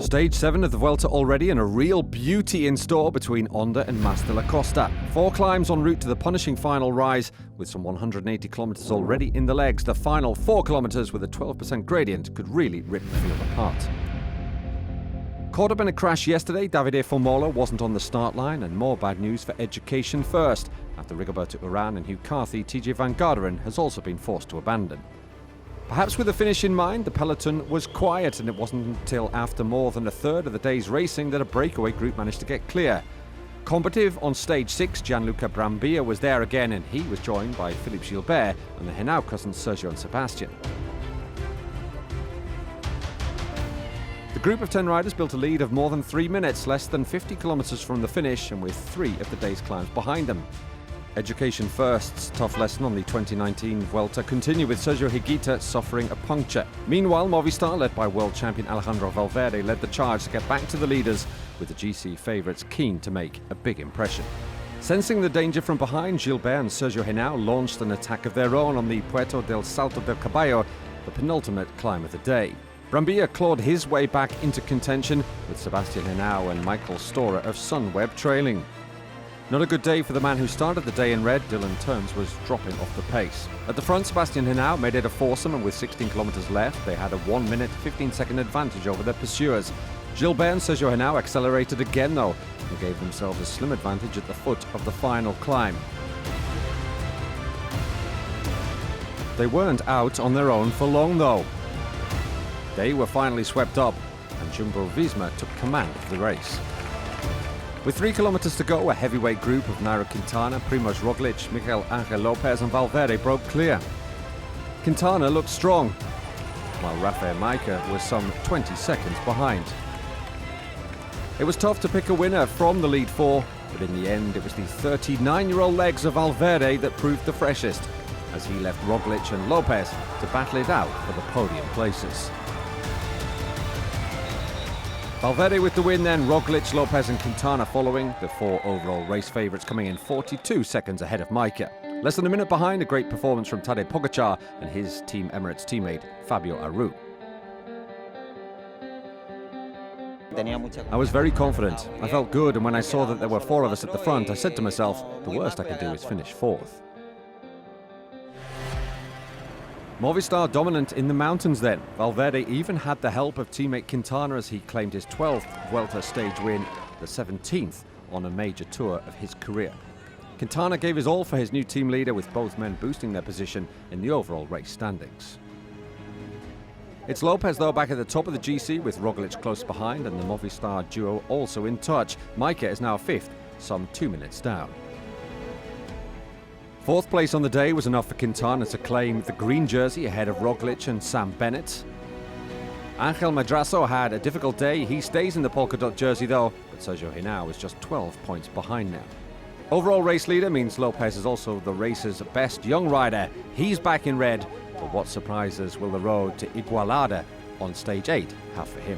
Stage 7 of the Vuelta already, and a real beauty in store between Onda and Mas de la Costa. 4 climbs en route to the punishing final rise, with some 180 kilometres already in the legs. The final 4 kilometres with a 12% gradient could really rip the field apart. Caught up in a crash yesterday, Davide Formola wasn't on the start line, and more bad news for Education First. After Rigoberto Urán and Hugh Carthy, TJ Van Garderen has also been forced to abandon. Perhaps with the finish in mind, the peloton was quiet, and it wasn't until after more than a third of the day's racing that a breakaway group managed to get clear. Combative on stage 6, Gianluca Brambilla was there again, and he was joined by Philippe Gilbert and the Henao cousins Sergio and Sebastian. The group of 10 riders built a lead of more than 3 minutes, less than 50 kilometres from the finish, and with 3 of the day's climbs behind them. Education First's tough lesson on the 2019 Vuelta continued, with Sergio Higuita suffering a puncture. Meanwhile, Movistar, led by world champion Alejandro Valverde, led the charge to get back to the leaders, with the GC favourites keen to make a big impression. Sensing the danger from behind, Gilbert and Sergio Henao launched an attack of their own on the Puerto del Salto del Caballo, the penultimate climb of the day. Brambilla clawed his way back into contention, with Sebastian Henao and Michael Storer of Sunweb trailing. Not a good day for the man who started the day in red. Dylan Teuns was dropping off the pace. At the front, Sebastian Henao made it a foursome, and with 16 kilometres left, they had a 1 minute, 15-second advantage over their pursuers. Gilbert and Sergio Henao accelerated again, though, and gave themselves a slim advantage at the foot of the final climb. They weren't out on their own for long, though. They were finally swept up, and Jumbo-Visma took command of the race. With 3 kilometres to go, a heavyweight group of Nairo Quintana, Primož Roglic, Miguel Angel Lopez and Valverde broke clear. Quintana looked strong, while Rafael Majka was some 20 seconds behind. It was tough to pick a winner from the lead 4, but in the end it was the 39-year-old legs of Valverde that proved the freshest, as he left Roglic and Lopez to battle it out for the podium places. Valverde with the win then, Roglic, Lopez and Quintana following, the 4 overall race favourites coming in 42 seconds ahead of Majka. Less than a minute behind, a great performance from Tadej Pogačar and his Team Emirates teammate Fabio Aru. I was very confident. I felt good, and when I saw that there were 4 of us at the front, I said to myself, the worst I could do is finish 4th. Movistar dominant in the mountains then. Valverde even had the help of teammate Quintana as he claimed his 12th Vuelta stage win, the 17th on a major tour of his career. Quintana gave his all for his new team leader, with both men boosting their position in the overall race standings. It's Lopez though back at the top of the GC, with Roglic close behind and the Movistar duo also in touch. Majka is now 5th, some 2 minutes down. 4th place on the day was enough for Quintana to claim the green jersey ahead of Roglic and Sam Bennett. Angel Madrazo had a difficult day. He stays in the polka dot jersey though, but Sergio Henao is just 12 points behind now. Overall race leader means Lopez is also the race's best young rider. He's back in red, but what surprises will the road to Igualada on stage 8 have for him?